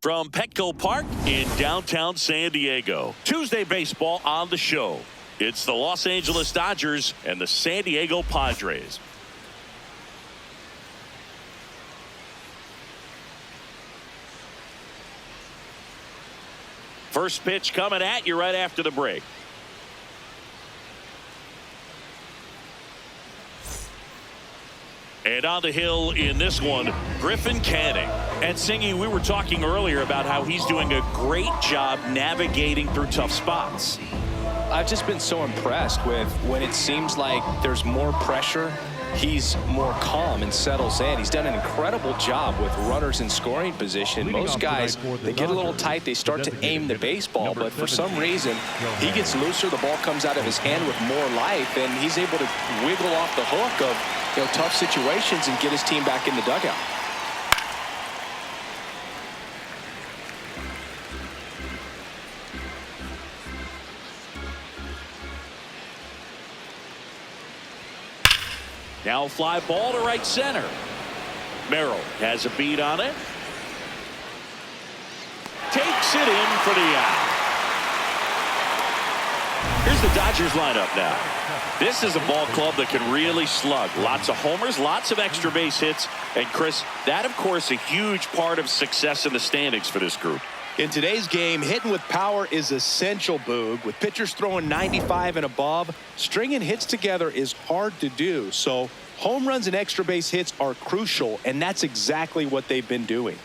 from Petco Park in downtown San Diego. Tuesday baseball on the show. It's the Los Angeles Dodgers and the San Diego Padres. First pitch coming at you right after the break. And on the hill in this one, Griffin Canning. And Singy, we were talking earlier about how he's doing a great job navigating through tough spots. I've just been so impressed with when it seems like there's more pressure, he's more calm and settles in. He's done an incredible job with runners in scoring position. Most guys, they get a little tight, they start to aim the baseball, but for some reason, he gets looser, the ball comes out of his hand with more life, and he's able to wiggle off the hook of tough situations and get his team back in the dugout. Now fly ball to right center. Merrill has a beat on it. Takes it in for the out. Here's the Dodgers lineup now. This is a ball club that can really slug. Lots of homers, lots of extra base hits. And Chris, that of course a huge part of success in the standings for this group. In today's game, hitting with power is essential, Boog. With pitchers throwing 95 and above, stringing hits together is hard to do. So home runs and extra base hits are crucial, and that's exactly what they've been doing.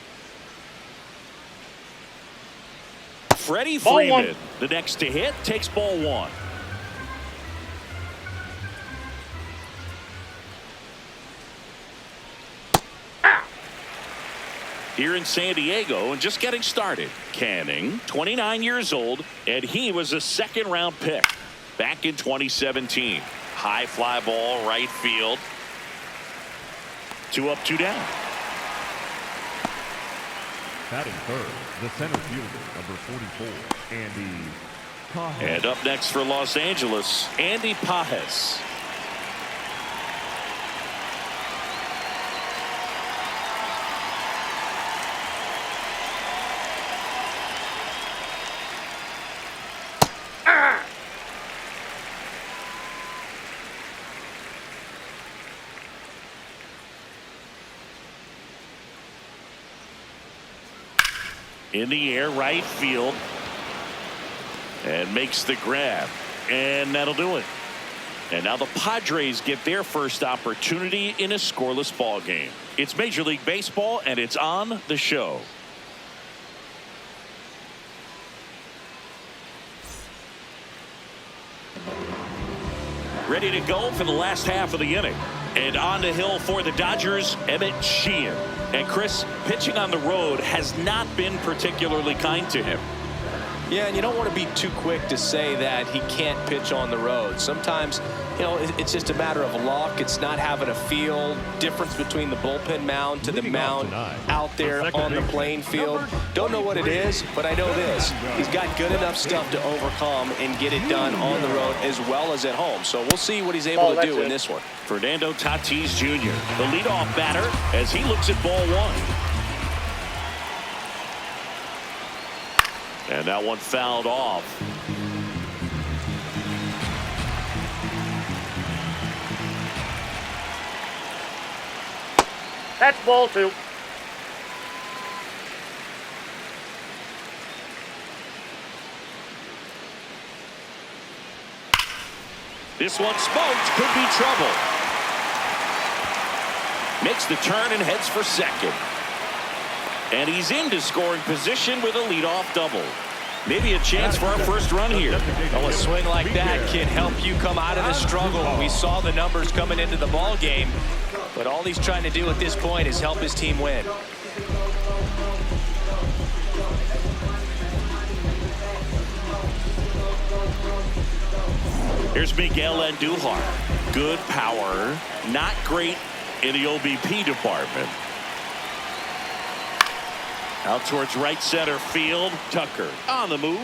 Freddie Freeman, the next to hit, takes ball one. Here in San Diego and just getting started. Canning, 29 years old, and he was a second-round pick back in 2017. High fly ball, right field. 2 up, 2 down. Batting third, the center fielder, number 44, Andy Pages. And up next for Los Angeles, Andy Pages. In the air, right field, and makes the grab, and that'll do it. And now the Padres get their first opportunity in a scoreless ball game. It's Major League Baseball, and it's on the show. Ready to go for the last half of the inning. And on the hill for the Dodgers, Emmett Sheehan. And Chris, pitching on the road has not been particularly kind to him. Yeah, and you don't want to be too quick to say that he can't pitch on the road. Sometimes, it's just a matter of luck. It's not having a feel. Difference between the bullpen mound to the mound out there on the playing field. Don't know what it is, but I know this. He's got good enough stuff to overcome and get it done on the road as well as at home. So we'll see what he's able to do in this one. Fernando Tatis Jr., the leadoff batter, as he looks at ball one. And that one fouled off. That's ball two. This one smoked, could be trouble. Makes the turn and heads for second. And he's into scoring position with a leadoff double. Maybe a chance for our first run here. Well, a swing like that can help you come out of the struggle. We saw the numbers coming into the ball game, but all he's trying to do at this point is help his team win. Here's Miguel Andujar. Good power, not great in the OBP department. Out towards right center field. Tucker on the move.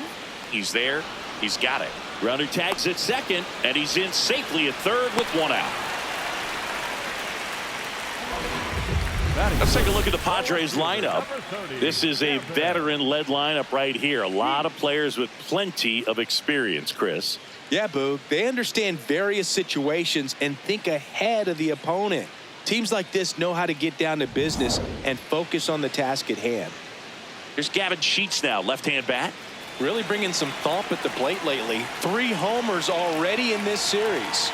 He's there. He's got it. Runner tags at second, and he's in safely at third with one out. Let's take a look at the Padres lineup. This is a veteran-led lineup right here. A lot of players with plenty of experience, Chris. Yeah, Boog. They understand various situations and think ahead of the opponent. Teams like this know how to get down to business and focus on the task at hand. Here's Gavin Sheets now, left-hand bat. Really bringing some thump at the plate lately. 3 homers already in this series.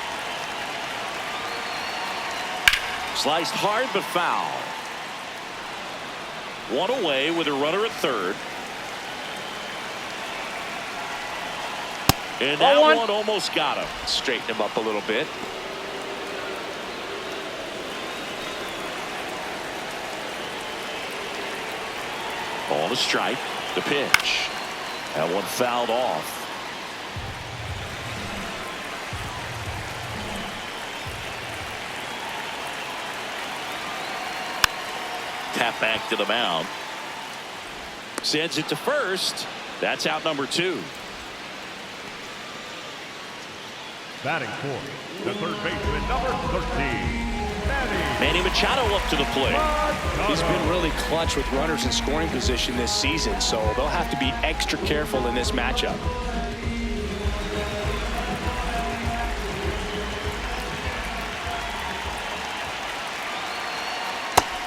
Sliced hard but foul. 1 away with a runner at third. And that one almost got him. Straighten him up a little bit. On a strike. The pitch. That one fouled off. Tap back to the mound. Sends it to first. That's out number 2. Batting fourth, the third baseman, number 13. Manny Machado up to the plate. He's been really clutch with runners in scoring position this season, so they'll have to be extra careful in this matchup.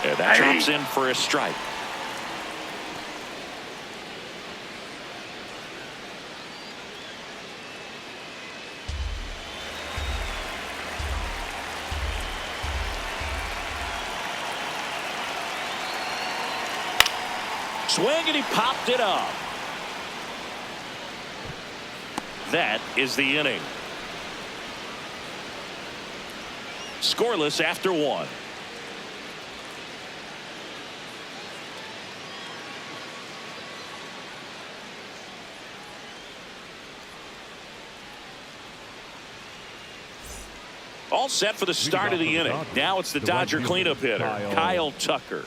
And that drops in for a strike. Swing, and he popped it up. That is the inning. Scoreless after 1. All set for the start of the inning. Now it's the Dodger cleanup hitter, Kyle Tucker.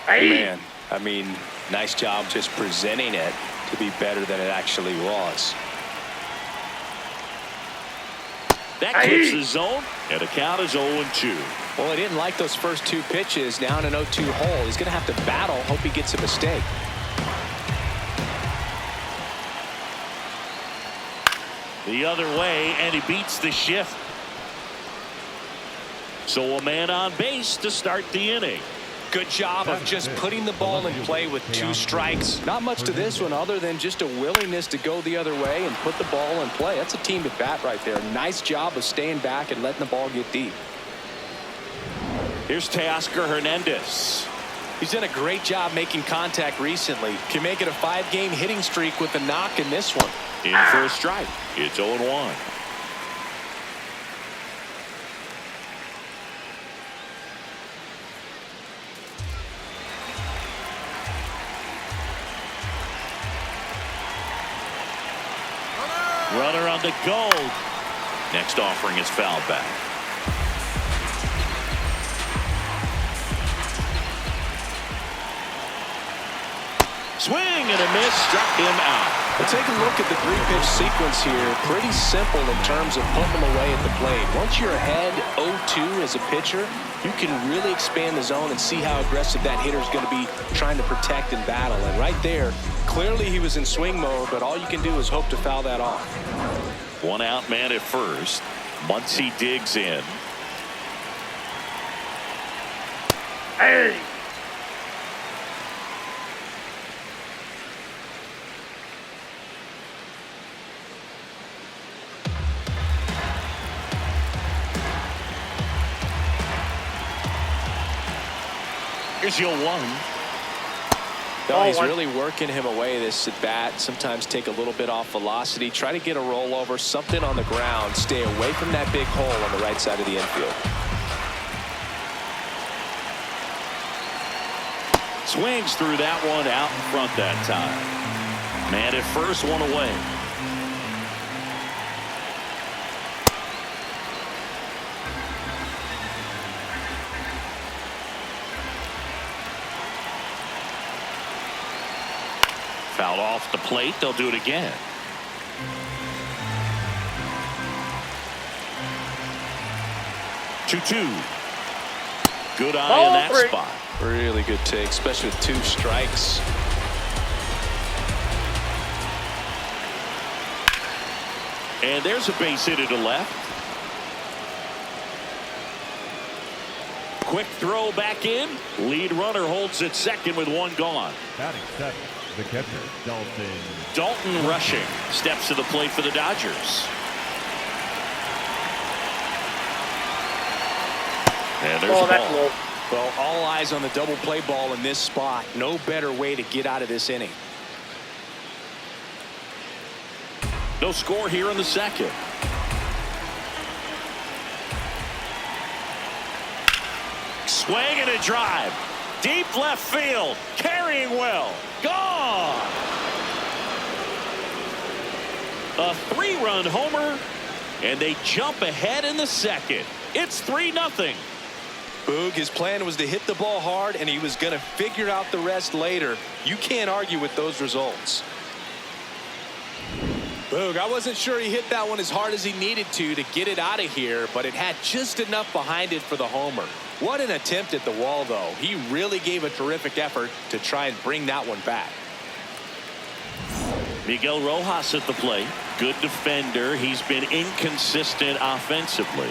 Man, I mean, nice job just presenting it to be better than it actually was. That clips the zone, and the count is 0-2. Well, he didn't like those first 2 pitches. Now in an 0-2 hole, he's going to have to battle. Hope he gets a mistake. The other way, and he beats the shift. So a man on base to start the inning. Good job of just putting the ball in play with 2 strikes. Not much to this one other than just a willingness to go the other way and put the ball in play. That's a team at bat right there. Nice job of staying back and letting the ball get deep. Here's Teoscar Hernandez. He's done a great job making contact recently. Can make it a 5-game hitting streak with a knock in this one. In for a strike. It's 0-1. Runner on the go. Next offering is fouled back. Swing and a miss, struck him out. Well, take a look at the 3-pitch sequence here. Pretty simple in terms of putting them away at the plate. Once you're ahead 0-2 as a pitcher, you can really expand the zone and see how aggressive that hitter is going to be trying to protect and battle. And right there, clearly he was in swing mode, but all you can do is hope to foul that off. 1 out, man at first. Muncy digs in. Hey! Here's your 1. No, he's really working him away this at bat. Sometimes take a little bit off velocity. Try to get a rollover, something on the ground. Stay away from that big hole on the right side of the infield. Swings through that one out in front that time. Man at first, 1 away. Fouled off the plate. They'll do it again. Two. Good eye in that spot. Really good take, especially with 2 strikes. And there's a base hit to left. Quick throw back in. Lead runner holds at second with 1 gone. Batting 7, the catcher, Dalton. Dalton rushing. Steps to the plate for the Dodgers. And there's a ball. Well, all eyes on the double play ball in this spot. No better way to get out of this inning. No score here in the second. Swing and a drive. Deep left field. Carrying well. Gone. A 3-run homer. And they jump ahead in the second. It's 3-0. Boog, his plan was to hit the ball hard, and he was going to figure out the rest later. You can't argue with those results. Boog, I wasn't sure he hit that one as hard as he needed to get it out of here, but it had just enough behind it for the homer. What an attempt at the wall, though. He really gave a terrific effort to try and bring that one back. Miguel Rojas at the plate. Good defender. He's been inconsistent offensively.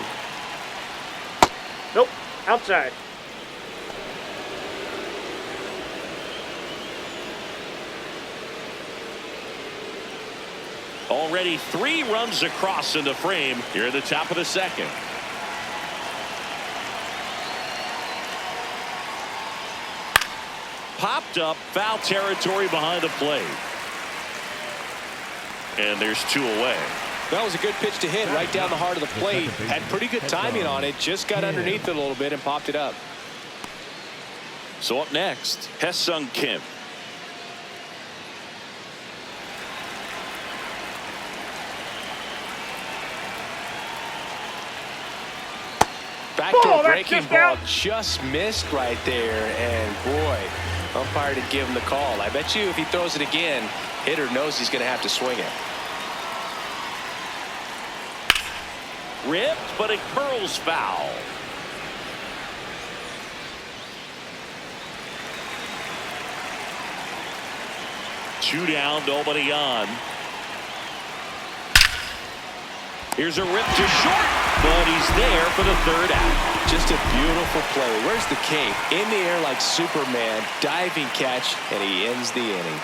Nope. Outside. Already 3 runs across in the frame here at the top of the second. Popped up, foul territory behind the plate. And there's 2 away. That was a good pitch to hit right down the heart of the plate. Had pretty good timing on it. Just got underneath it a little bit and popped it up. So up next, Hesung Kim. Backdoor breaking ball just missed right there. And boy, umpire did give him the call. I bet you if he throws it again, hitter knows he's going to have to swing it. Ripped, but it curls foul. Two down, nobody on. Here's a rip to short, but he's there for the 3rd out. Just a beautiful play. Where's the cape? In the air like Superman, diving catch, and he ends the inning.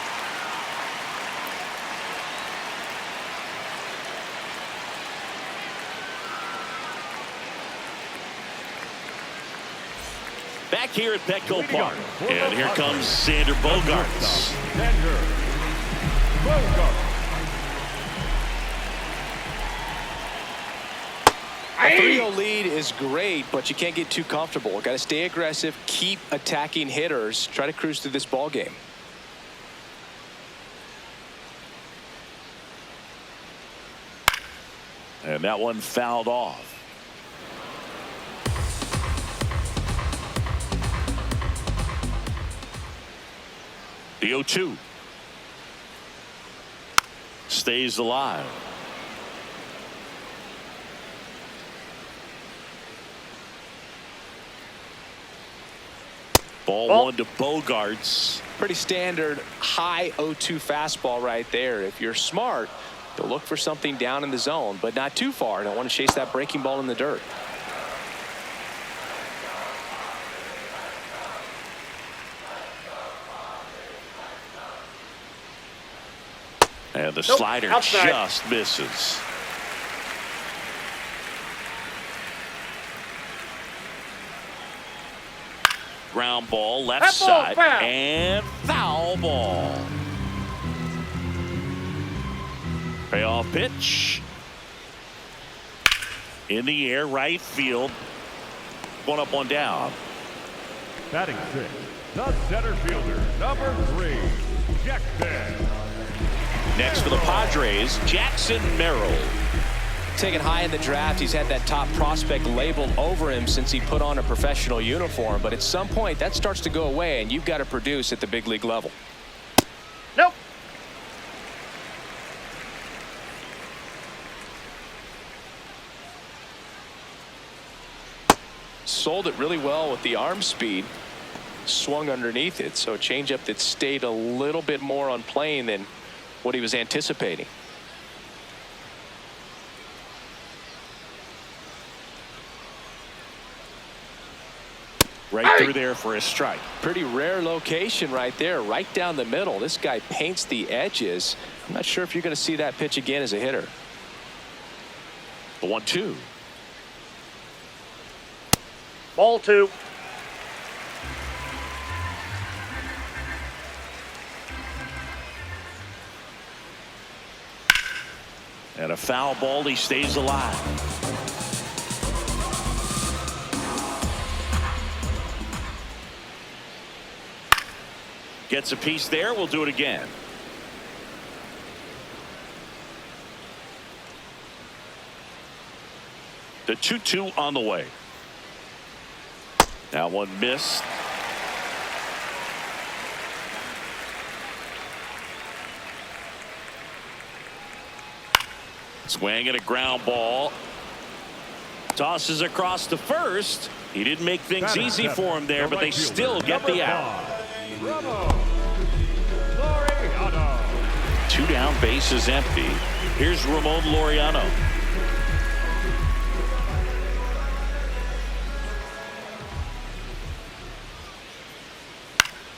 Back here at Petco Park, and here comes Xander Bogaerts. Xander Bogaerts. A 3-0 lead is great, but you can't get too comfortable. Got to stay aggressive, keep attacking hitters, try to cruise through this ball game. And that one fouled off. The 0-2 stays alive. Ball 1 to Bogaerts. Pretty standard high 0-2 fastball right there. If you're smart, you'll look for something down in the zone, but not too far. Don't want to chase that breaking ball in the dirt. And the slider just misses. Ground ball left side and foul ball. Payoff pitch. In the air, right field. 1 up, 1 down. Batting 6, the center fielder, number 3, Jackson. Next for the Padres, Jackson Merrill. Taken high in the draft, he's had that top prospect labeled over him since he put on a professional uniform. But at some point, that starts to go away, and you've got to produce at the big league level. Nope. sold it really well with the arm speed, swung underneath it. So a changeup that stayed a little bit more on plane than what he was anticipating. Right through there for a strike. Pretty rare location right there, right down the middle. This guy paints the edges. I'm not sure if you're going to see that pitch again as a hitter. The 1-2. Ball 2. And a foul ball. He stays alive. Gets a piece there. We'll do it again. The 2-2 on the way. That one missed. Swing and a ground ball. Tosses across to first. He didn't make things easy for him there, but they still get the out. 2 down, bases empty. Here's Ramon Laureano.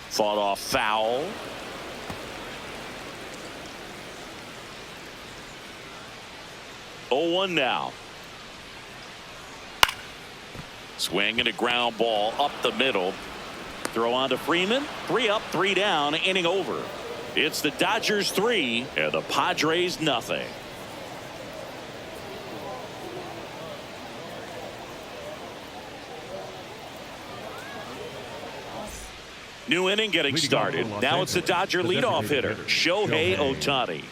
Fought off foul. Oh, 1 now. Swing and a ground ball up the middle. Throw on to Freeman. 3 up, 3 down, inning over. It's the Dodgers 3 and the Padres nothing. New inning getting started. Now it's the Dodger leadoff hitter, Shohei Ohtani.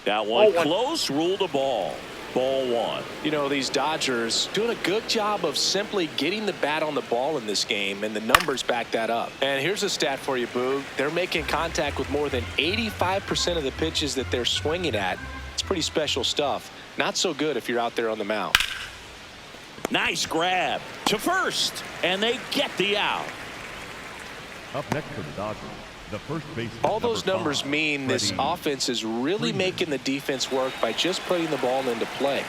That one close, ruled a ball. Ball 1. You know, these Dodgers doing a good job of simply getting the bat on the ball in this game, and the numbers back that up. And here's a stat for you, Boog. They're making contact with more than 85% of the pitches that they're swinging at. It's pretty special stuff. Not so good if you're out there on the mound. Nice grab to first, and they get the out. Up next for the Dodgers, the first base. All those numbers mean this offense is really making the defense work by just putting the ball into play.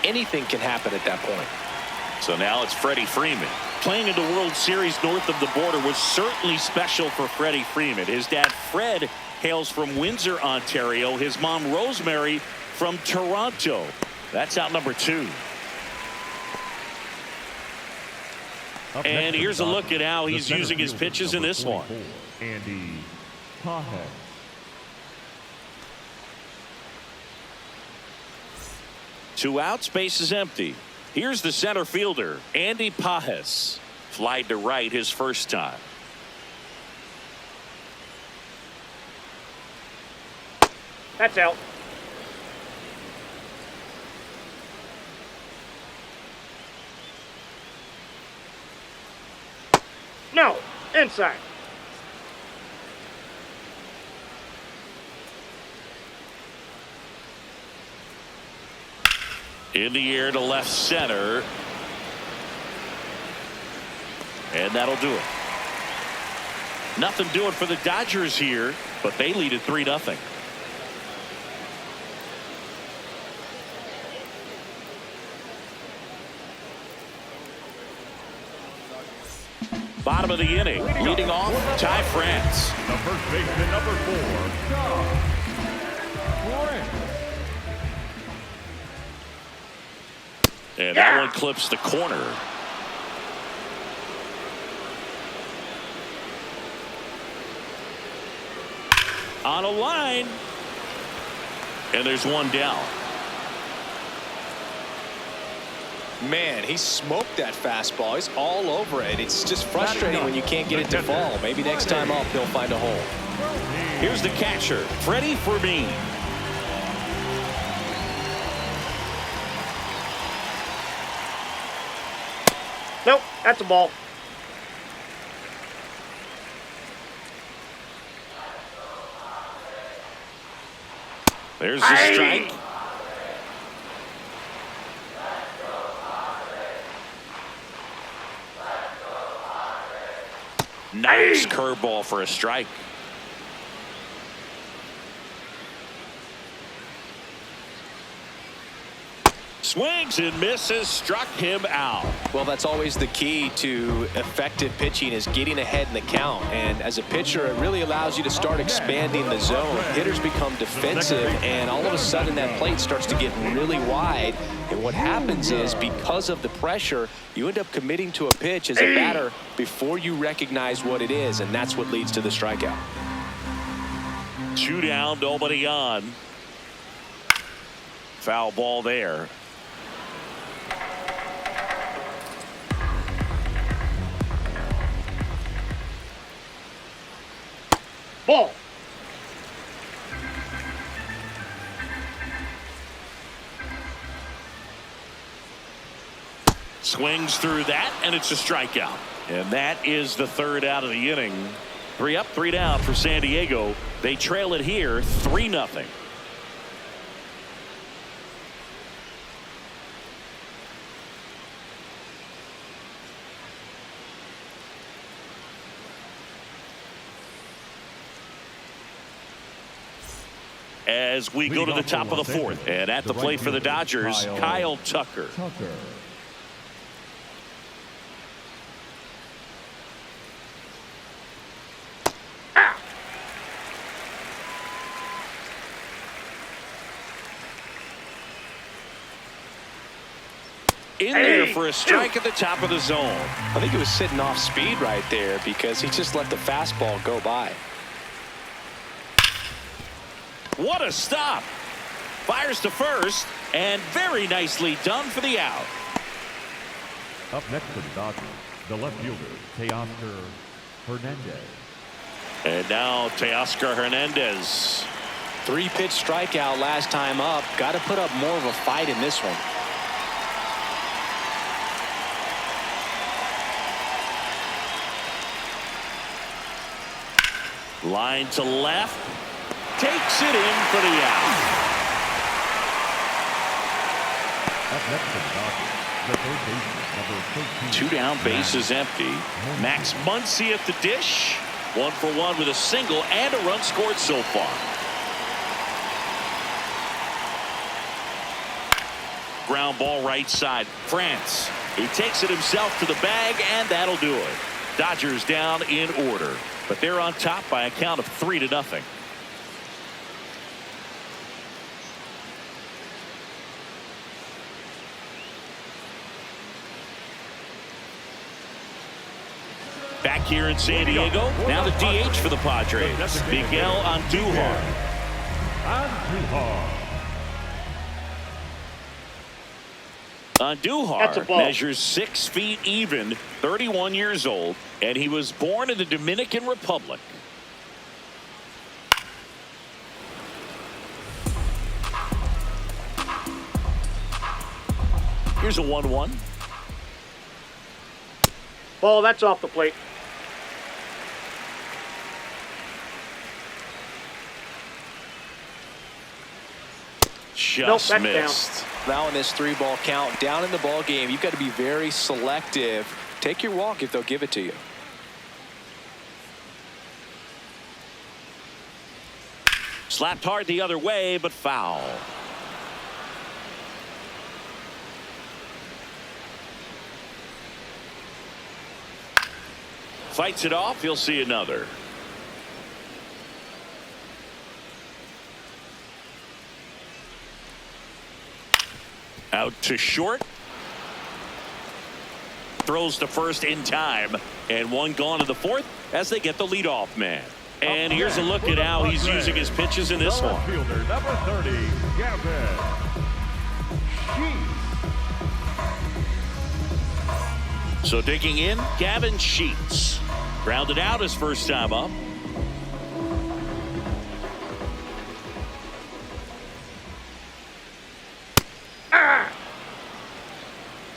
Anything can happen at that point. So now it's Freddie Freeman. Playing in the World Series north of the border was certainly special for Freddie Freeman. His dad, Fred, hails from Windsor, Ontario. His mom, Rosemary, from Toronto. That's out number 2. And here's a look at how he's using his pitches in this one. Andy Pajes. 2 outs, base is empty. Here's the center fielder, Andy Pajes. Flied to right his first time. That's out. No, inside. In the air to left center. And that'll do it. Nothing doing for the Dodgers here, but they lead at 3-0. Bottom of the inning, leading off, Ty France. The first baseman, number 4, And that one clips the corner. On a line. And there's 1 down. Man, he smoked that fastball. He's all over it. It's just frustrating when you can't get it to fall. Maybe next time up, he'll find a hole. Here's the catcher, Freddie Freeman. Nope, that's a ball. There's the strike. Nice curveball for a strike. Swings and misses, struck him out. Well, that's always the key to effective pitching, is getting ahead in the count. And as a pitcher, it really allows you to start expanding the zone. Hitters become defensive, and all of a sudden that plate starts to get really wide. And what happens is, because of the pressure, you end up committing to a pitch as a batter before you recognize what it is, and that's what leads to the strikeout. 2 down, nobody on. Foul ball there. Ball. Swings through that, and it's a strikeout. And that is the 3rd out of the inning. 3 up, 3 down for San Diego. They trail it here 3-0. As we go to the top of the 4th, and at the plate for the Dodgers, Kyle Tucker. In there for a strike at the top of the zone. I think he was sitting off speed right there because he just let the fastball go by. What a stop. Fires to first, and very nicely done for the out. Up next for the Dodgers, the left fielder, Teoscar Hernandez. And now Teoscar Hernandez. 3-pitch strikeout last time up. Got to put up more of a fight in this one. Line to left. Takes it in for the out. Up next for the Dodgers, the third baseman, number 13. 2 down, base is empty. Max Muncy at the dish. 1 for 1 with a single and a run scored so far. Ground ball right side. France. He takes it himself to the bag, and that'll do it. Dodgers down in order, but they're on top by a count of 3-0. Back here in San Diego, now the DH for the Padres, Miguel Andujar. Andujar measures 6 feet even, 31 years old, and he was born in the Dominican Republic. Here's a 1-1. Ball, that's off the plate. Just missed. Now in this 3-ball count, down in the ball game, you've got to be very selective. Take your walk if they'll give it to you. Slapped hard the other way, but foul. Fights it off. He'll see another. Out to short. Throws to first in time, and 1 gone in the 4th as they get the leadoff man. And here's a look at how he's using his pitches in this one. Fielder number 30, Gavin Sheets. So digging in, Gavin Sheets. Grounded out his first time up.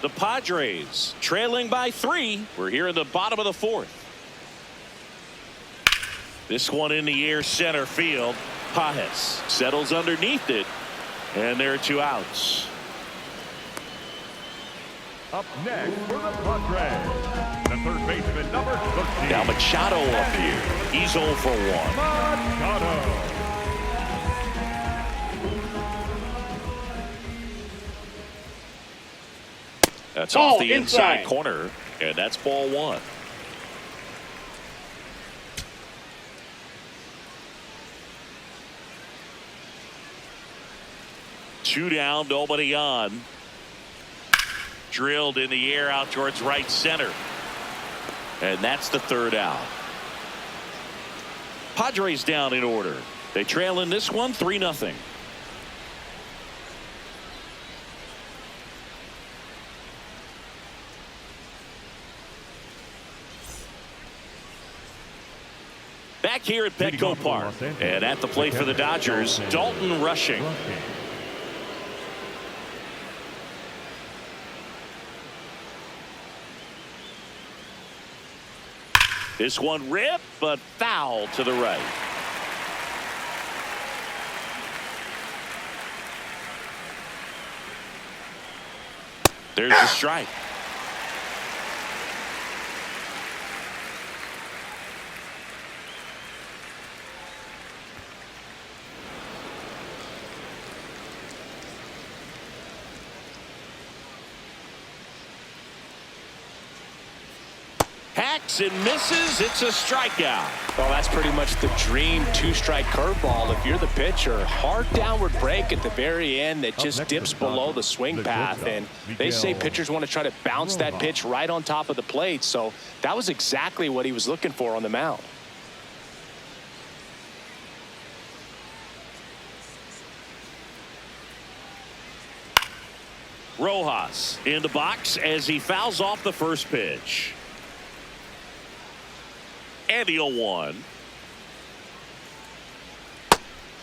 The Padres trailing by 3. We're here in the bottom of the 4th. This one in the air center field. Padres settles underneath it, and there are 2 outs. Up next for the Padres, the third baseman, number 13. Now Machado up here. He's 0 for 1. Machado. That's off the inside corner, and that's ball 1. Two down, nobody on. Drilled in the air out towards right center. And that's the 3rd out. Padres down in order. They trail in this one 3-0. Back here at Petco Park. And at the plate for the Dodgers, Dalton Rushing. This one ripped, but foul to the right. There's the strike. Hacks and misses. It's a strikeout. Well, that's pretty much the dream 2-strike curveball. If you're the pitcher, hard downward break at the very end that just dips below the swing path. And they say pitchers want to try to bounce that pitch right on top of the plate. So that was exactly what he was looking for on the mound. Rojas in the box as he fouls off the first pitch. And the 0-1.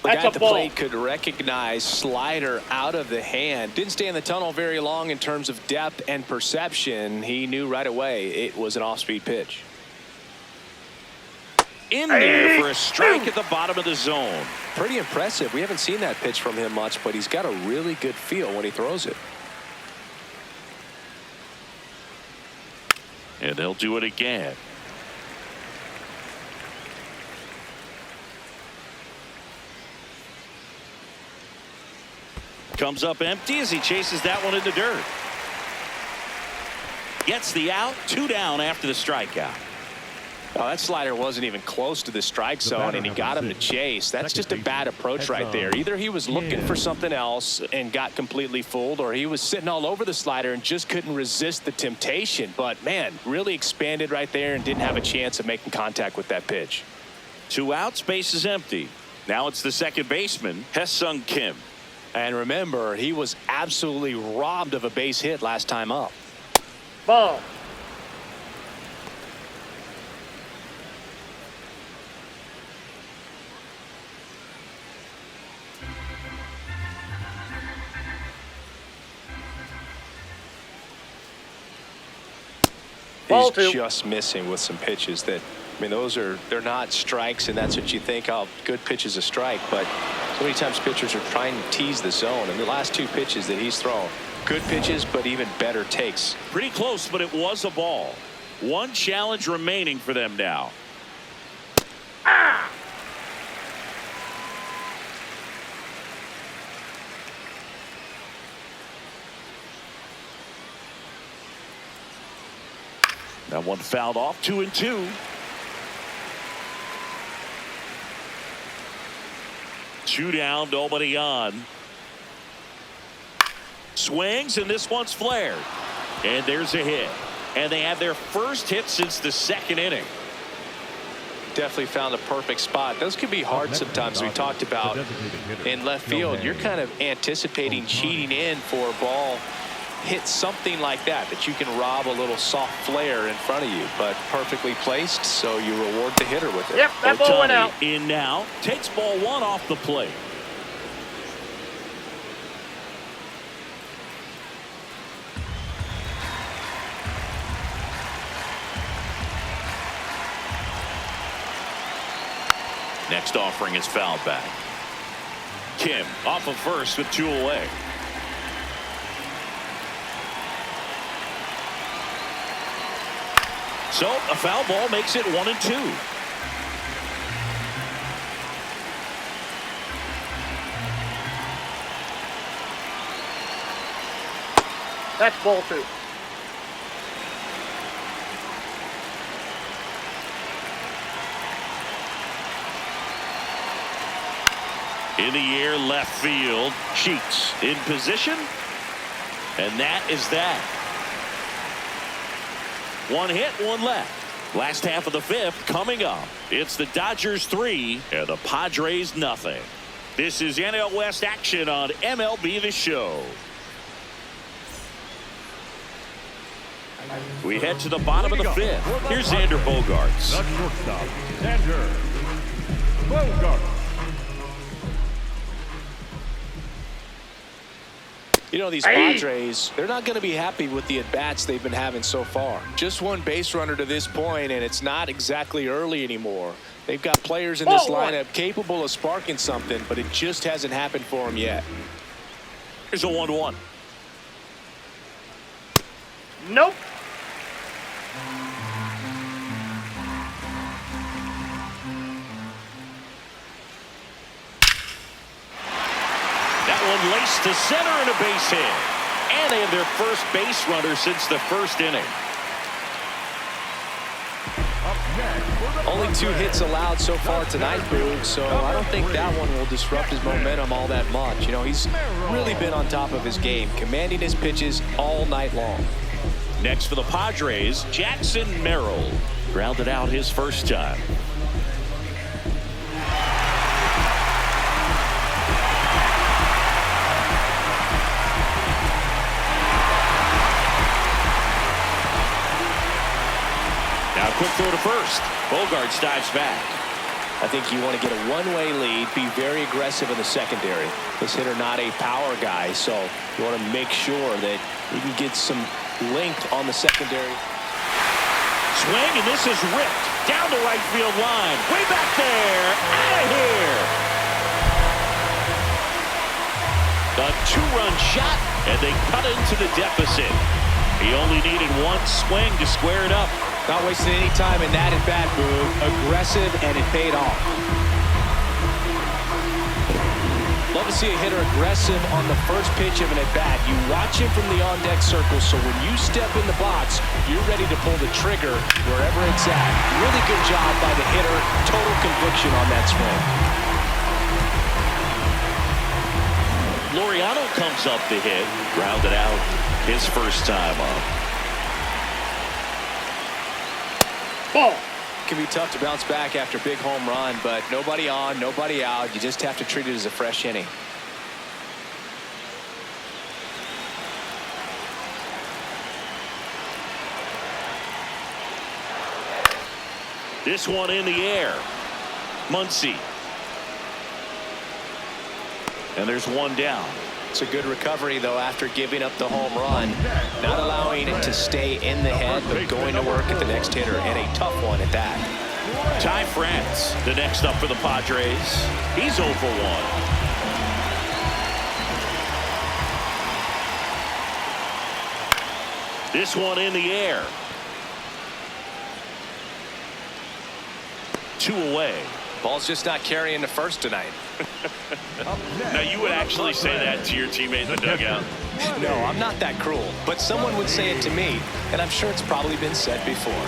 The guy at the plate could recognize slider out of the hand. Didn't stay in the tunnel very long in terms of depth and perception. He knew right away it was an off-speed pitch. In there for a strike at the bottom of the zone. Pretty impressive. We haven't seen that pitch from him much, but he's got a really good feel when he throws it. And they'll do it again. Comes up empty as he chases that one in the dirt. Gets the out. 2 down after the strikeout. Oh, that slider wasn't even close to the strike zone, and he got him to chase. That's just a bad approach right there. Either he was looking for something else and got completely fooled, or he was sitting all over the slider and just couldn't resist the temptation. But, man, really expanded right there and didn't have a chance of making contact with that pitch. 2 outs, base is empty. Now it's the second baseman, Hye-Sung Kim. And remember, he was absolutely robbed of a base hit last time up. Ball. He's just missing with some pitches that, I mean, they're not strikes, and that's what you think, oh, good pitch is a strike. But so many times pitchers are trying to tease the zone, and the last 2 pitches that he's thrown, good pitches, but even better takes. Pretty close, but it was a ball. 1 challenge remaining for them now. That one fouled off. 2-2. 2 down, nobody on. Swings, and this one's flared. And there's a hit. And they have their first hit since the 2nd inning. Definitely found a perfect spot. Those can be hard sometimes. We talked about in left field. You're kind of anticipating cheating in for a ball. Hit something like that you can rob a little soft flare in front of you, but perfectly placed, so you reward the hitter with it. Yep, that ball went out. In now, takes ball 1 off the plate. Next offering is fouled back. Kim off of first with 2 away. So a foul ball makes it 1-2. That's ball 2. In the air, left field. Sheets in position. And that is that. 1 hit, 1 left. Last half of the 5th coming up. It's the Dodgers 3 and the Padres nothing. This is NL West action on MLB The Show. We head to the bottom of the 5th. Here's Xander Bogaerts. The shortstop, Xander Bogaerts. You know, these Padres, they're not going to be happy with the at-bats they've been having so far. Just 1 base runner to this point, and it's not exactly early anymore. They've got players in this lineup capable of sparking something, but it just hasn't happened for them yet. Here's a 1-1. Nope. Laced to center and a base hit. And they have their first base runner since the 1st inning. Only 2 hits allowed so far tonight, Boog, so I don't think that one will disrupt his momentum all that much. You know, he's really been on top of his game, commanding his pitches all night long. Next for the Padres, Jackson Merrill. Grounded out his first time. Now quick throw to first. Bogaerts dives back. I think you want to get a one-way lead, be very aggressive in the secondary. This hitter not a power guy, so you want to make sure that you can get some length on the secondary. Swing, and this is ripped down the right field line. Way back there. Out of here. A 2-run shot, and they cut into the deficit. He only needed 1 swing to square it up. Not wasting any time in that at-bat, Boog. Aggressive, and it paid off. Love to see a hitter aggressive on the first pitch of an at-bat. You watch him from the on-deck circle, so when you step in the box, you're ready to pull the trigger wherever it's at. Really good job by the hitter. Total conviction on that swing. Laureano comes up the hit. Grounded out his first time up. Ball. Can be tough to bounce back after a big home run, but nobody on, nobody out. You just have to treat it as a fresh inning. This one in the air. Muncy. And there's 1 down. It's a good recovery, though, after giving up the home run. Not allowing it to stay in the head, but going to work at the next hitter, and a tough one at that. Ty France, the next up for the Padres. He's 0 for 1. This one in the air. 2 away. Ball's just not carrying the first tonight. Now, you would actually say that to your teammate in the dugout? No, I'm not that cruel, but someone would say it to me, and I'm sure it's probably been said before.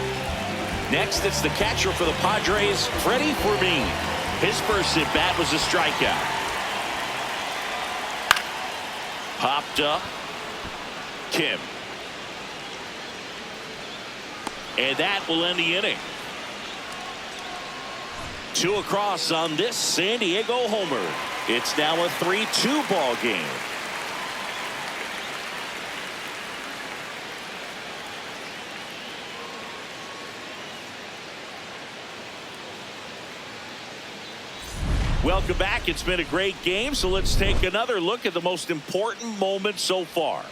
Next, it's the catcher for the Padres, Freddie Fermin. His first at-bat was a strikeout. Popped up. Kim. And that will end the inning. 2 across on this San Diego homer. It's now a 3-2 ball game. Welcome back. It's been a great game, so let's take another look at the most important moment so far.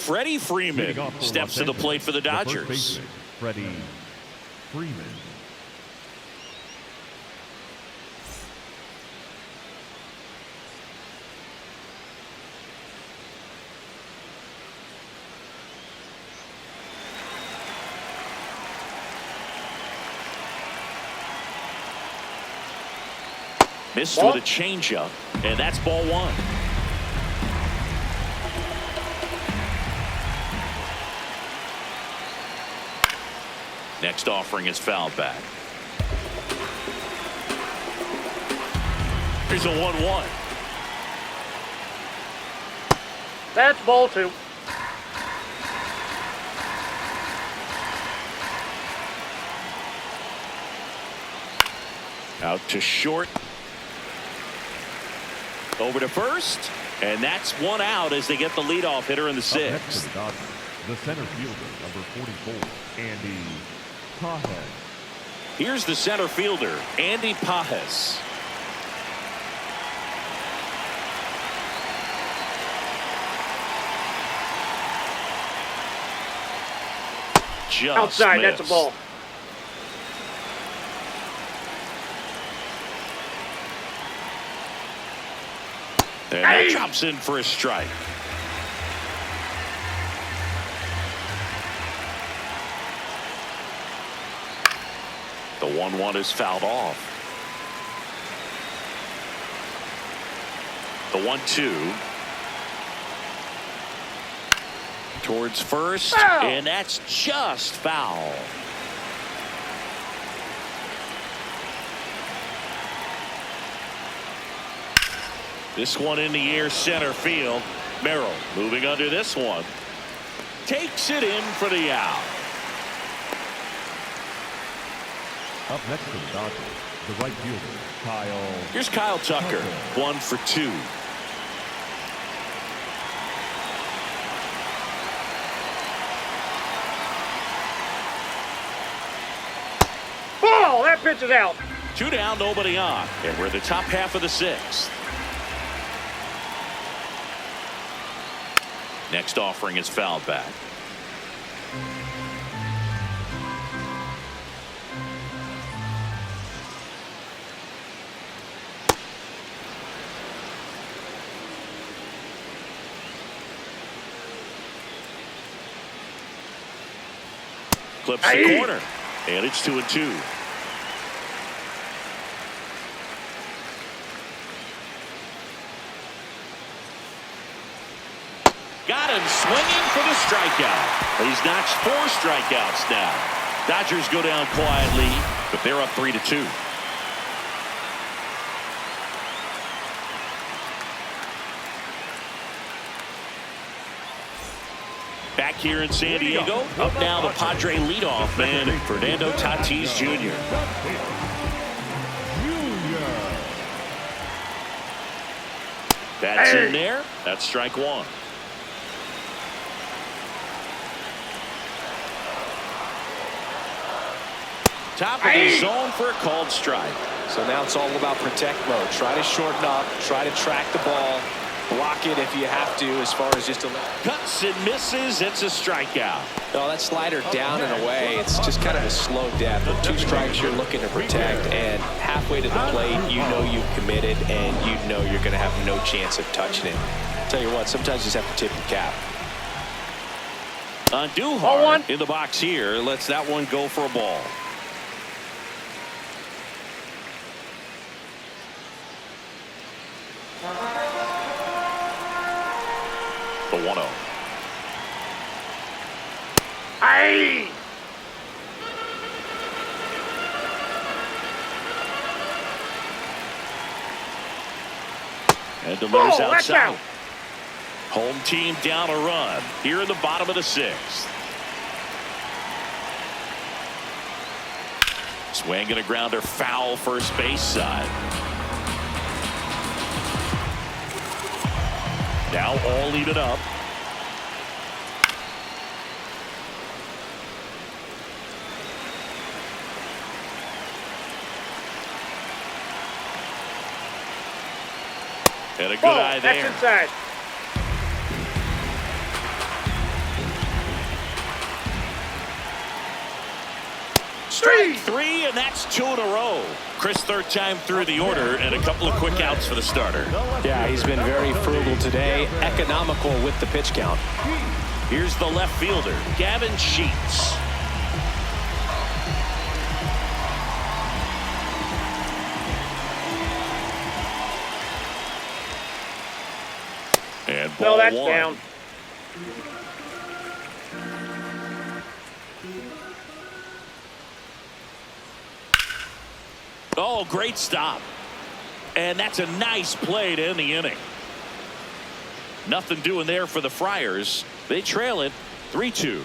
Freddie Freeman Leading off for steps to Los the plate for the Angeles, Dodgers. first baseman, Freddie Freeman. Missed with a changeup, and that's ball one. Next offering is fouled back. Here's a 1-1. That's ball two. Out to short. Over to first, and that's one out as they get the leadoff hitter in the Up next for sixth. the Dodgers, the center fielder, number 44, Andy Pajes. Here's the center fielder, Andy Pajes. Just Outside, missed. that's a ball. And that drops in for a strike. The 1-1 is fouled off. The 1-2. Towards first, Foul. and that's just foul. This one in the air center field. Merrill moving under this one. Takes it in for the out. Up next for the Dodgers, the right fielder, Kyle. Here's Kyle Tucker, 1 for 2. Ball! That pitch is out. 2 down, nobody on. And we're in the top half of the sixth. Next offering is fouled back. Clips the corner, and it's 2-2. Got him swinging for the strikeout. He's notched 4 strikeouts now. Dodgers go down quietly, but they're up 3-2. Back here in San Diego, up now the Padre leadoff man, Fernando Tatis Jr. That's in there. That's strike 1. Top of the zone for a called strike. So now it's all about protect mode. Try to shorten up, try to track the ball, block it if you have to, as far as just a Cuts and misses. It's a strikeout. no, that slider down and away. It's just kind of a slow death. With 2 strikes, you're looking to protect, and halfway to the plate, you know you've committed, and you know you're going to have no chance of touching it. Tell you what, sometimes you just have to tip the cap. Duhar in the box here lets that one go for a ball. The 1-0. Aye! And delivers Oh, that's outside. out. Home team down a run here in the bottom of the 6th. Swing and a grounder foul first base side. Now all even up. And a good eye there. That's inside. Strike three, and that's 2 in a row. Chris, third time through the order, and a couple of quick outs for the starter. Yeah, he's been very frugal today, economical with the pitch count. Here's the left fielder, Gavin Sheets. And ball that's one. down. Oh, great stop. And that's a nice play to end the inning. Nothing doing there for the Friars. They trail it 3-2.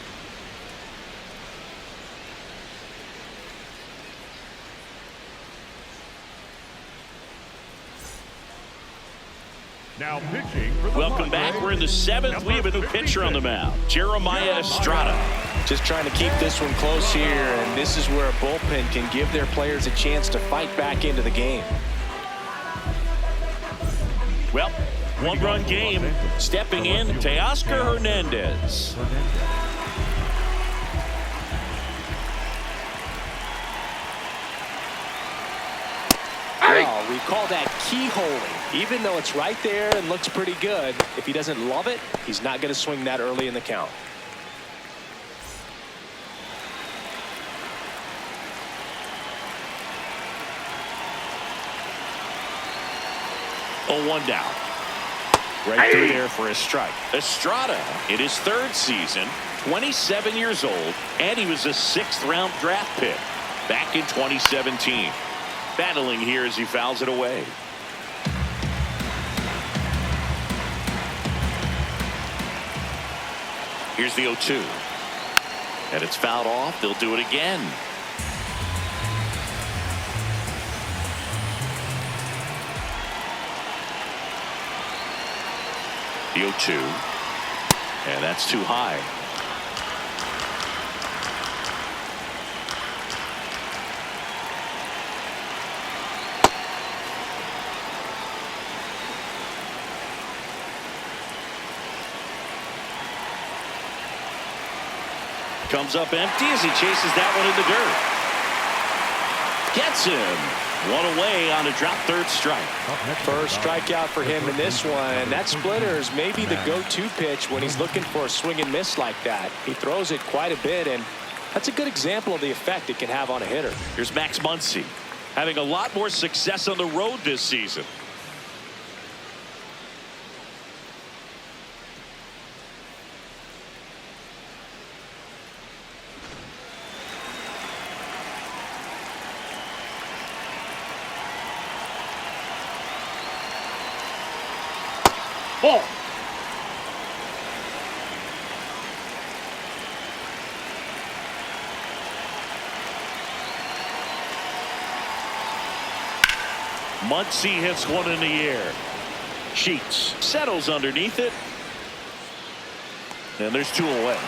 Now pitching for the Welcome back. We're in the 7th. We have a new pitcher on the mound, Jeremiah Estrada. Just trying to keep this one close here, and this is where a bullpen can give their players a chance to fight back into the game. Well, one-run game. Stepping in, Teoscar Hernandez. Well, we call that keyholing. Even though it's right there and looks pretty good, if he doesn't love it, he's not going to swing that early in the count. Oh, 1 down. Right through there for a strike. Estrada in his 3rd season, 27 years old, and he was a 6th-round draft pick back in 2017. Battling here as he fouls it away. Here's the 0-2. And it's fouled off. They'll do it again. The 0-2. And that's too high. Comes up empty as he chases that one in the dirt. Gets him. One away on a drop 3rd strike. First strikeout for him in this one. That splitter is maybe the go-to pitch when he's looking for a swing and miss like that. He throws it quite a bit, and that's a good example of the effect it can have on a hitter. Here's Max Muncy having a lot more success on the road this season. Ball. Muncy hits one in the air. Sheets settles underneath it. And there's 2 away.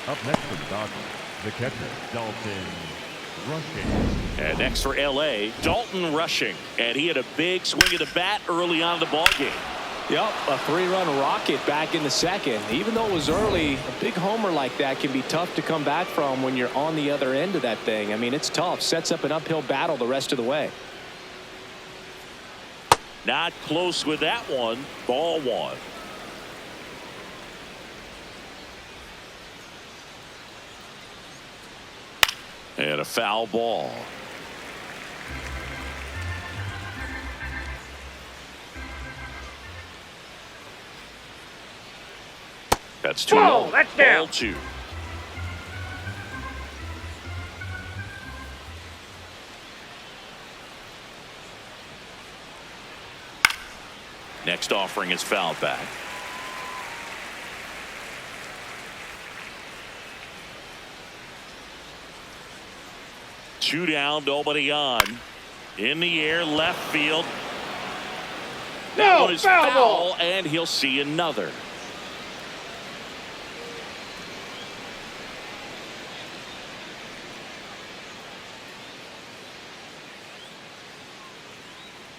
Up next for the Dodgers, the catcher, Dalton Rushing. And next for LA, Dalton Rushing. And he had a big swing of the bat early on in the ballgame. Yep, a 3-run rocket back in the 2nd. Even though it was early, a big homer like that can be tough to come back from when you're on the other end of that thing. I mean, it's tough. Sets up an uphill battle the rest of the way. Not close with that one. Ball 1. And a foul ball. That's 2. Whoa, that's down. Ball 2. Next offering is fouled back. Two down, nobody on. In the air, left field. That one is foul, and he'll see another.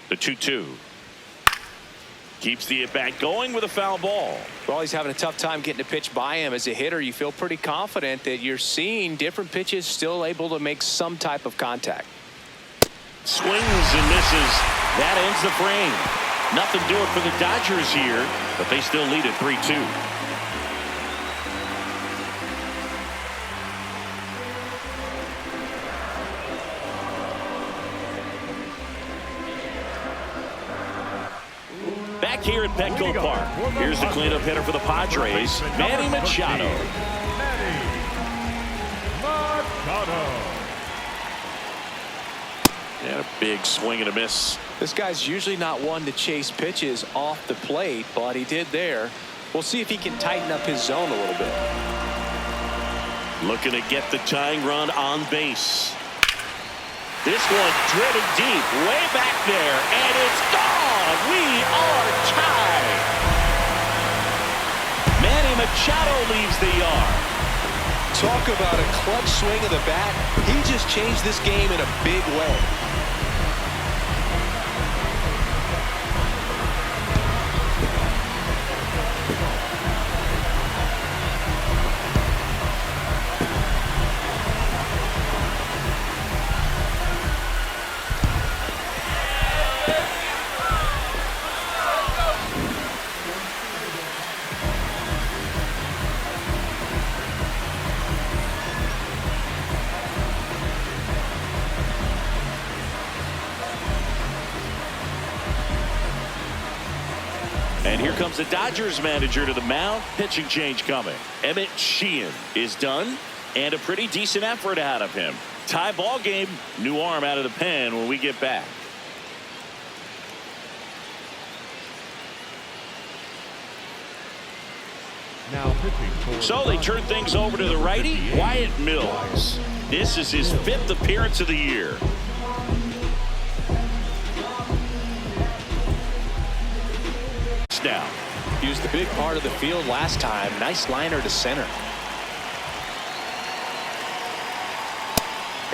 The 2-2. Keeps the at-bat going with a foul ball. Well, he's having a tough time getting a pitch by him. As a hitter, you feel pretty confident that you're seeing different pitches still able to make some type of contact. Swings and misses. That ends the frame. Nothing doing for the Dodgers here, but they still lead at 3-2. Back here at Petco Park. Here's the cleanup hitter for the Padres, Manny Machado. And a big swing and a miss. This guy's usually not one to chase pitches off the plate, but he did there. We'll see if he can tighten up his zone a little bit. Looking to get the tying run on base. This one driven deep, way back there, and it's gone. We are tied. Manny Machado leaves the yard. Talk about a clutch swing of the bat. He just changed this game in a big way. And here comes the Dodgers manager to the mound. Pitching change coming. Emmett Sheehan is done, and a pretty decent effort out of him. Tie ball game. New arm out of the pen when we get back. Now pitching for So they turn things over to the righty, Wyatt Mills. This is his 5th appearance of the year. Now Used the big part of the field last time. Nice liner to center.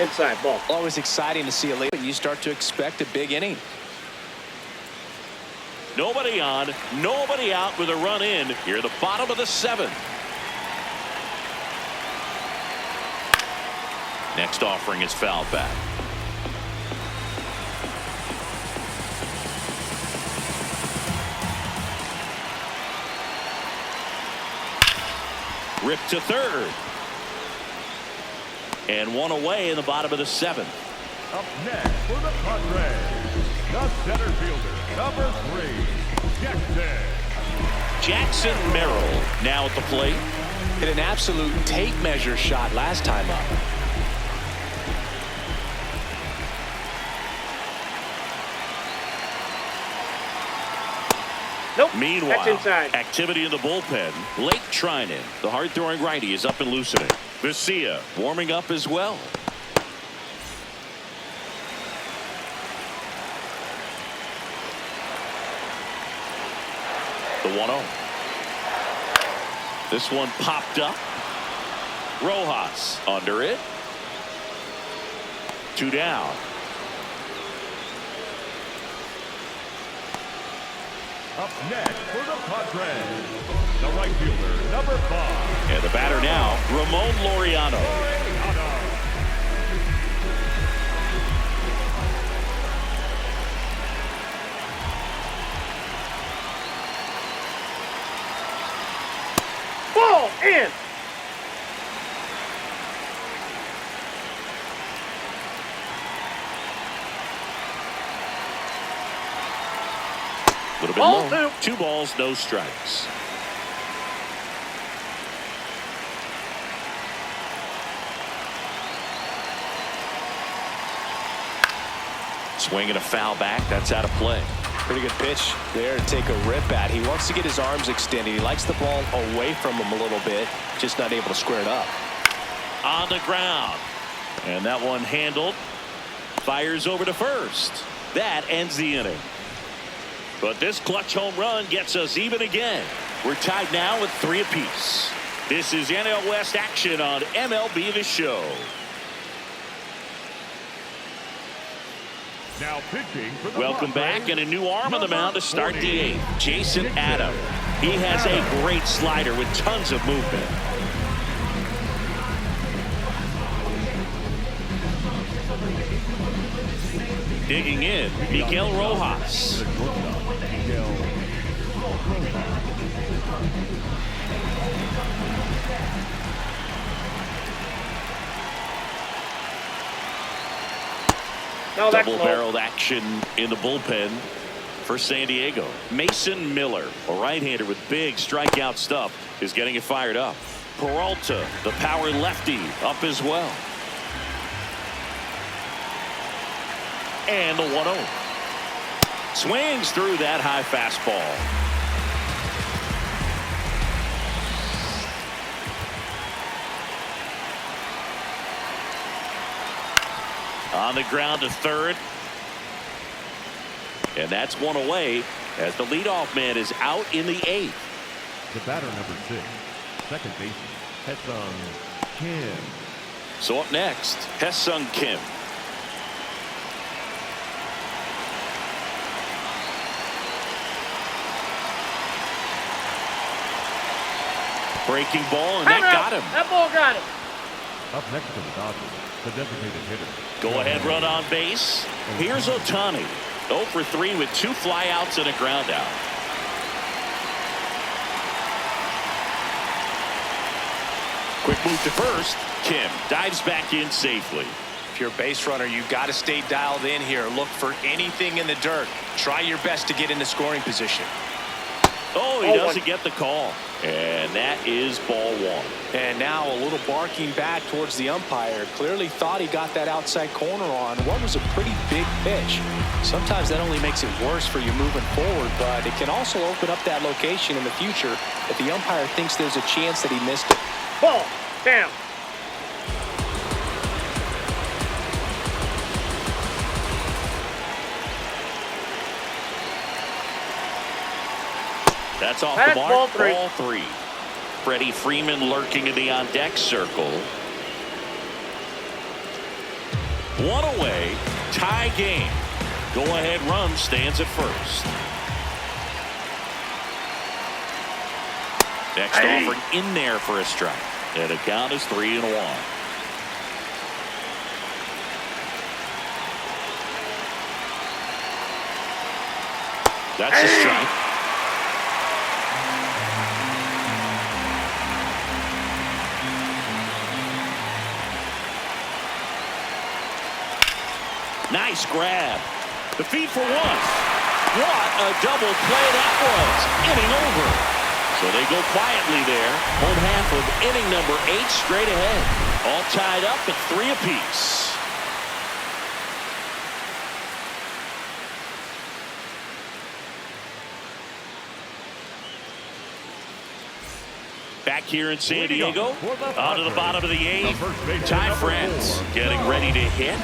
Inside ball. Always exciting to see a late, but you start to expect a big inning. nobody on, nobody out with a run in here at the bottom of the 7th. Next offering is fouled back. Ripped to third. And one away in the bottom of the 7th. Up next for the Padres, the center fielder, number 3, Jackson Merrill now at the plate. Hit an absolute tape measure shot last time up. Nope. Meanwhile, That's inside. activity in the bullpen. Blake Trinan, the hard-throwing righty, is up and loosening. Garcia warming up as well. The 1-0. This one popped up. Rojas under it. 2 down. Up next for the Padres, the right fielder, number 5. And the batter now, Ramon Laureano. Ball in. A little bit Ball low. 2. 2 balls, no strikes. Swing and a foul back. That's out of play. Pretty good pitch there to take a rip at. He wants to get his arms extended. He likes the ball away from him a little bit, just not able to square it up. On the ground. And that one handled. Fires over to first. That ends the inning. But this clutch home run gets us even again. We're tied now with 3 apiece. This is NL West action on MLB The Show. Now pitching for the Welcome Padres, back, and a new arm on the mound to start the 48, eighth. Jason Adam. He has a great slider with tons of movement. Digging in, Miguel Rojas. No, that's Double-barreled action in the bullpen for San Diego. Mason Miller, a right-hander with big strikeout stuff, is getting it fired up. Peralta, the power lefty, up as well. And the 1-0. Swings through that high fastball. On the ground to third. And that's one away as the leadoff man is out in the eighth. The batter number 6, second baseman, Hesung Kim. So up next, Hesung Kim. Breaking ball, and that got him. That ball got him. Up next to the Dodgers, the designated hitter. Go ahead run on base. Here's Ohtani. 0 for 3 with 2 flyouts and a ground out. Quick move to first. Kim dives back in safely. If you're a base runner, you've got to stay dialed in here. Look for anything in the dirt. Try your best to get into scoring position. Oh, he doesn't get the call. And that is ball 1. And now a little barking back towards the umpire. Clearly thought he got that outside corner on what was a pretty big pitch. Sometimes that only makes it worse for you moving forward, but it can also open up that location in the future if the umpire thinks there's a chance that he missed it. Ball. Down. That's off That's the mark. ball 3. Ball 3. Freddie Freeman lurking in the on-deck circle. 1 away. Tie game. Go-ahead run stands at first. Next offering in there for a strike. And the count is 3-1. That's a strike. Nice grab. The feed for 1. What a double play that was. Inning over. So they go quietly there. Home half of inning number 8 straight ahead. All tied up at 3 apiece. Back here in San Diego, out of the bottom of the 8th, Ty France getting ready to hit.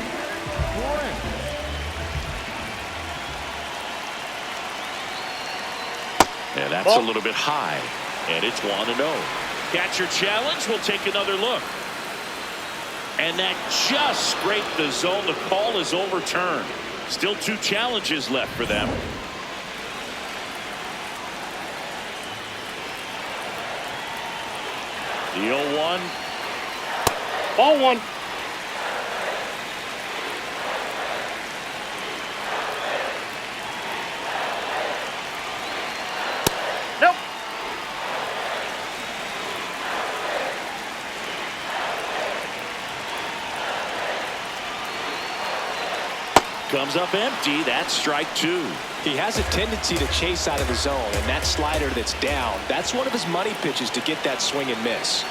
And that's a little bit high, and it's 1-0. Catcher challenge. We'll take another look. And that just scraped the zone. The call is overturned. Still 2 challenges left for them. The 0-1. Ball 1. Nope. Comes up empty. That's strike 2. He has a tendency to chase out of the zone, and that slider that's down, that's one of his money pitches to get that swing and miss.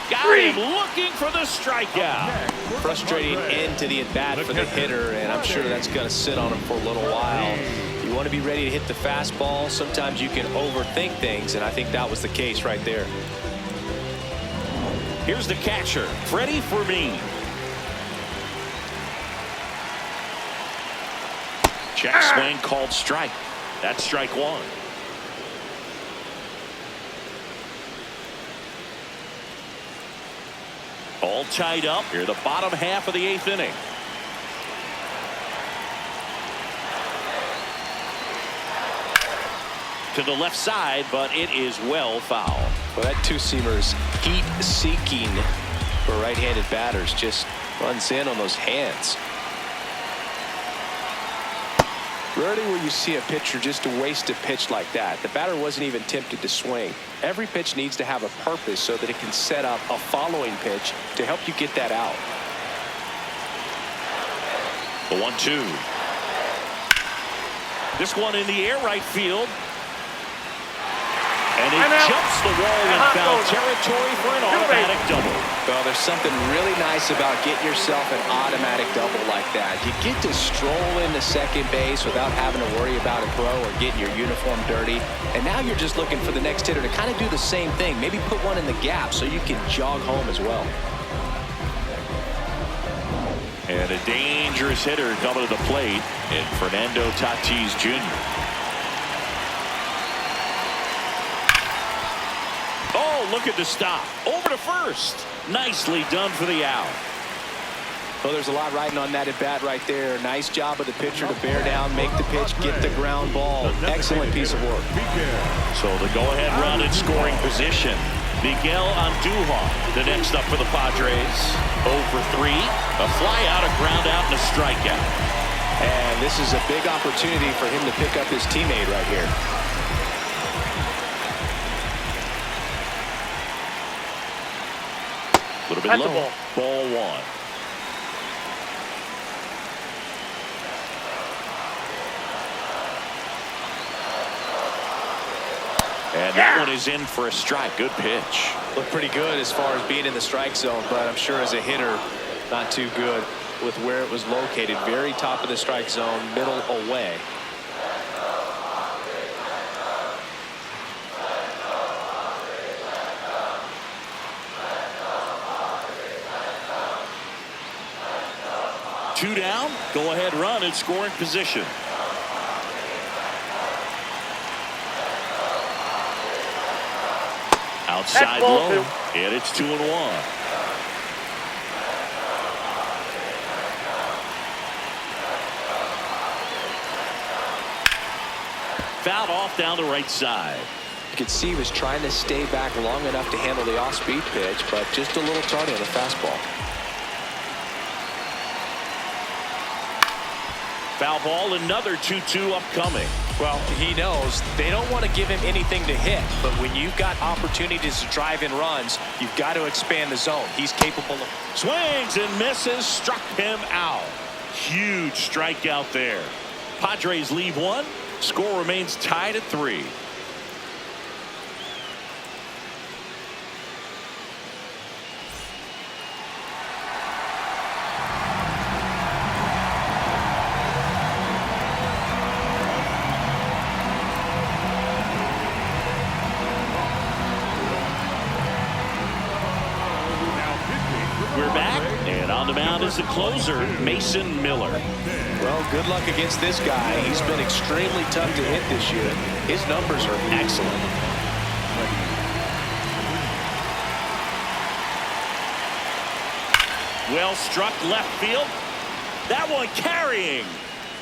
Got him looking for the strikeout. Frustrating end to the at-bat for the hitter, and I'm sure that's going to sit on him for a little while. You want to be ready to hit the fastball. Sometimes you can overthink things, and I think that was the case right there. Here's the catcher, Freddie Freeman. Check swing called strike. That's strike 1. All tied up here, the bottom half of the 8th inning. to the left side, but it is well fouled. Well, that two-seamer's heat-seeking for right-handed batters just runs in on those hands. Rarely will you see a pitcher just to waste a pitch like that. The batter wasn't even tempted to swing. Every pitch needs to have a purpose so that it can set up a following pitch to help you get that out. The 1-2. This one in the air right field. And it jumps the wall in foul territory for an automatic double. Well, there's something really nice about getting yourself an automatic double like that. You get to stroll into second base without having to worry about a throw or getting your uniform dirty. And now you're just looking for the next hitter to kind of do the same thing. Maybe put one in the gap so you can jog home as well. And a dangerous hitter coming to the plate in Fernando Tatis Jr. Oh, look at the stop. Over to first. Nicely done for the out. Well, there's a lot riding on that at bat right there. Nice job of the pitcher to bear down, make the pitch, get the ground ball. Excellent piece of work. So the go-ahead run in scoring position. Miguel Andujar, the next up for the Padres. 0 for 3. A fly out, a ground out, and a strikeout. And this is a big opportunity for him to pick up his teammate right here. A little bit low. Ball 1. And that one is in for a strike. Good pitch. Looked pretty good as far as being in the strike zone, but I'm sure as a hitter, not too good with where it was located. Very top of the strike zone, middle away. Two down. Go ahead run in scoring position. Outside low, and it's 2-1. Fouled off down the right side. You could see he was trying to stay back long enough to handle the off-speed pitch, but just a little tardy on the fastball. Foul ball, another 2-2 upcoming. Well, he knows they don't want to give him anything to hit, but when you've got opportunities to drive in runs, you've got to expand the zone. He's capable of. Swings and misses, struck him out. Huge strikeout there. Padres leave 1. Score remains tied at 3. We're back, and on the mound is the closer, Mason Miller. Well, good luck against this guy. He's been extremely tough to hit this year. His numbers are excellent. Well struck left field. That one carrying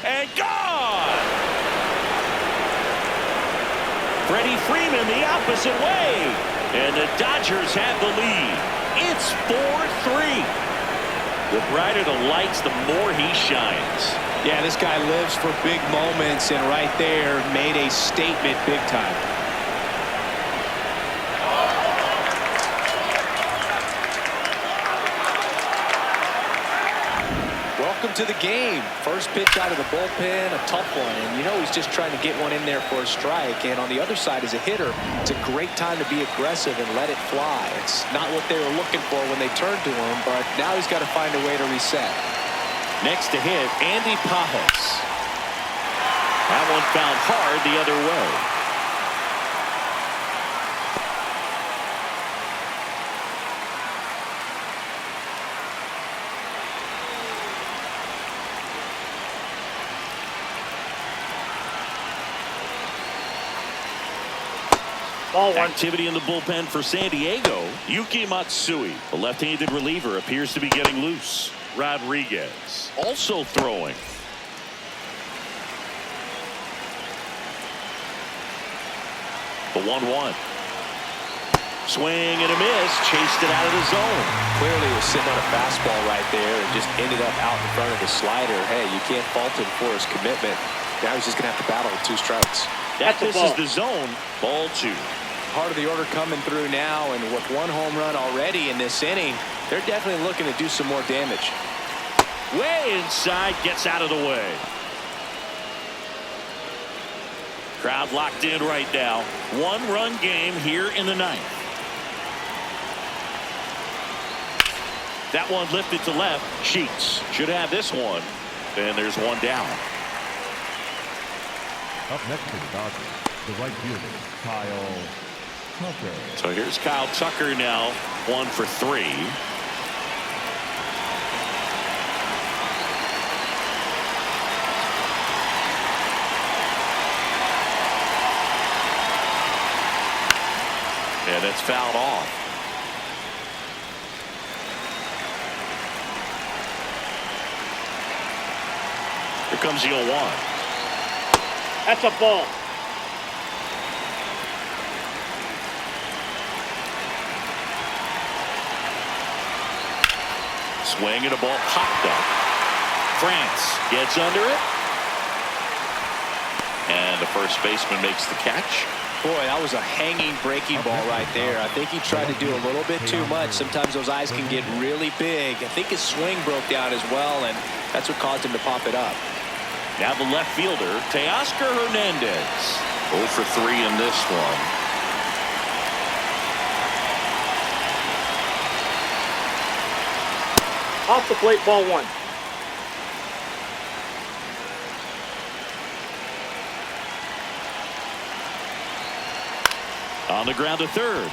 and gone. Freddie Freeman the opposite way, and the Dodgers have the lead. It's 4-3. The brighter the lights, the more he shines. Yeah, this guy lives for big moments, and right there made a statement big time. Welcome to the game. First pitch out of the bullpen, a tough one. And you know he's just trying to get one in there for a strike. And on the other side, as a hitter, it's a great time to be aggressive and let it fly. It's not what they were looking for when they turned to him, but now he's got to find a way to reset. Next to hit, Andy Pajas. That one found hard the other way. Activity in the bullpen for San Diego. Yuki Matsui, the left-handed reliever, appears to be getting loose. Rodriguez also throwing. The 1-1. Swing and a miss. Chased it out of the zone. Clearly was sitting on a fastball right there and just ended up out in front of the slider. Hey, you can't fault him for his commitment. Now he's just going to have to battle with 2 strikes. That misses the zone. Ball 2. Part of the order coming through now, and with 1 home run already in this inning, they're definitely looking to do some more damage. Way inside, gets out of the way. Crowd locked in right now. 1-run game here in the 9th. That one lifted to left. Sheets should have this one. And there's 1 down. Up next to the Dodgers, the right fielder, Kyle Tucker. So here's Kyle Tucker now, 1 for 3. And it's fouled off. Here comes the 0-1. That's a ball. Swing and a ball popped up. France gets under it. And the first baseman makes the catch. Boy, that was a hanging breaking ball right there. I think he tried to do a little bit too much. Sometimes those eyes can get really big. I think his swing broke down as well, and that's what caused him to pop it up. Now the left fielder, Teoscar Hernandez. 0 for 3 in this one. Off the plate, ball 1. On the ground to third.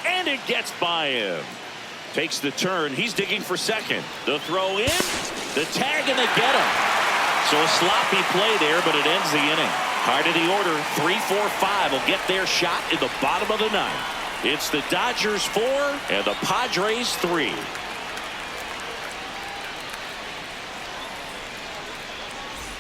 And it gets by him. Takes the turn. He's digging for second. The throw in. The tag, and they get him. So a sloppy play there, but it ends the inning. Heart of the order, 3, 4, 5 will get their shot in the bottom of the 9th. It's the Dodgers 4 and the Padres 3.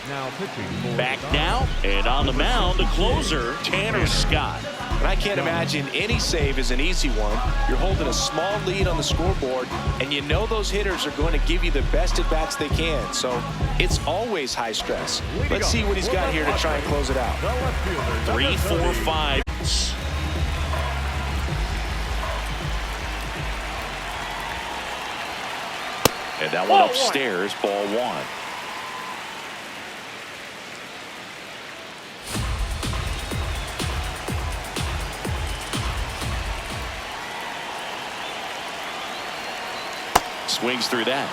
Now pitching for Back the Dodgers. now, and on the mound, the closer, Tanner Scott. And I can't imagine any save is an easy one. You're holding a small lead on the scoreboard, and you know those hitters are going to give you the best at-bats they can. So it's always high stress. Let's see what he's got here to try and close it out. The left fielder, 3, 4, 5. And that one upstairs, ball 1. Swings through that.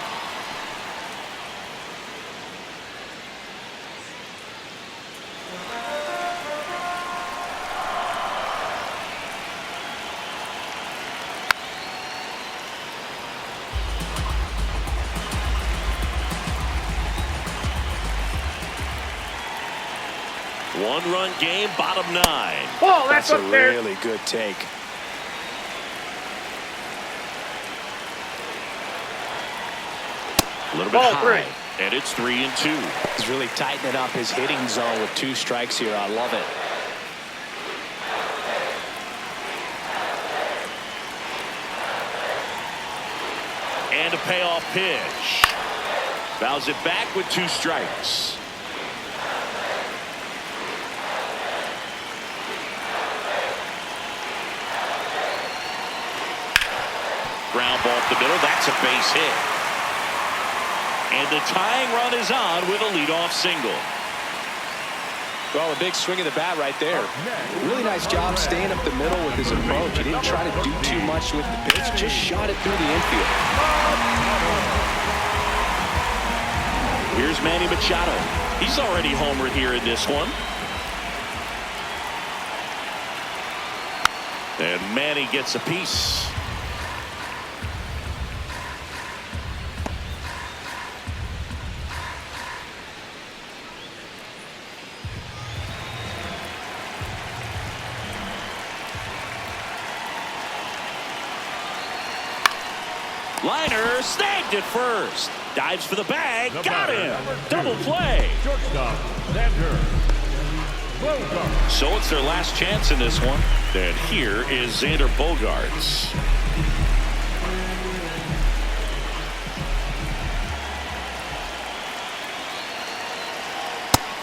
One-run game, bottom 9. Ball, that's a up there. really good take. A little bit Ball high. 3. And it's 3 and 2. He's really tightening up his hitting zone with 2 strikes here. I love it. And a payoff pitch. Fouls it back with 2 strikes. Ground ball up the middle. That's a base hit. And the tying run is on with a leadoff single. Well, a big swing of the bat right there. Really nice job staying up the middle with his approach. He didn't try to do too much with the pitch, just shot it through the infield. Here's Manny Machado. He's already homered here in this one. And Manny gets a piece. Liner snagged it first. Dives for the bag. Got him. Double play. Shortstop, Sander. Bogarts. So it's their last chance in this one. And here is Xander Bogaerts.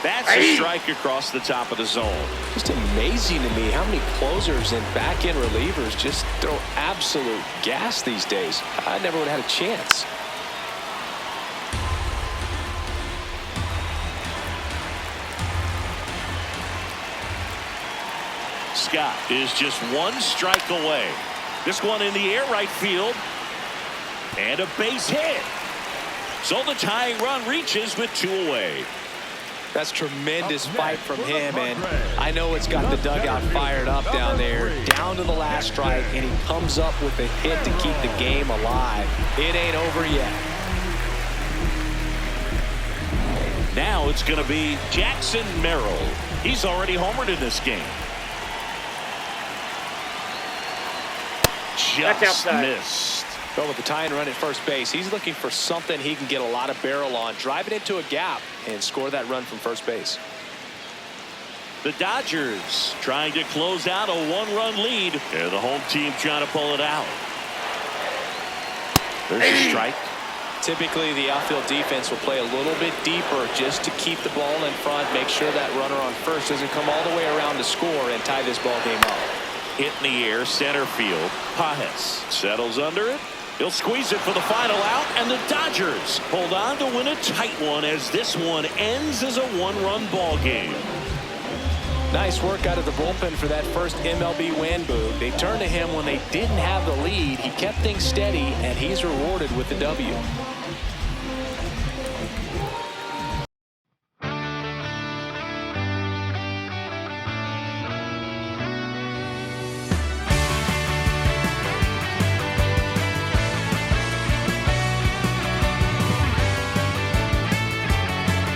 That's a strike across the top of the zone. Just amazing to me how many closers and back-end relievers just throw absolute gas these days. I never would have had a chance. Scott is just one strike away. This one in the air right field. And a base hit. So the tying run reaches with 2 away. That's tremendous fight from him, and I know it's got the dugout fired up down there, down to the last strike, and he comes up with a hit to keep the game alive. It ain't over yet. Now it's going to be Jackson Merrill. He's already homered in this game. Just missed. But with the tying run at first base, he's looking for something he can get a lot of barrel on, drive it into a gap, and score that run from first base. The Dodgers trying to close out a 1-run lead, and the home team trying to pull it out. There's a strike. Typically, the outfield defense will play a little bit deeper just to keep the ball in front, make sure that runner on first doesn't come all the way around to score and tie this ball game up. Hit in the air, center field. Padres settles under it. He'll squeeze it for the final out, and the Dodgers hold on to win a tight one as this one ends as a 1-run ball game. Nice work out of the bullpen for that first MLB win, Boog. They turned to him when they didn't have the lead. He kept things steady, and he's rewarded with the W.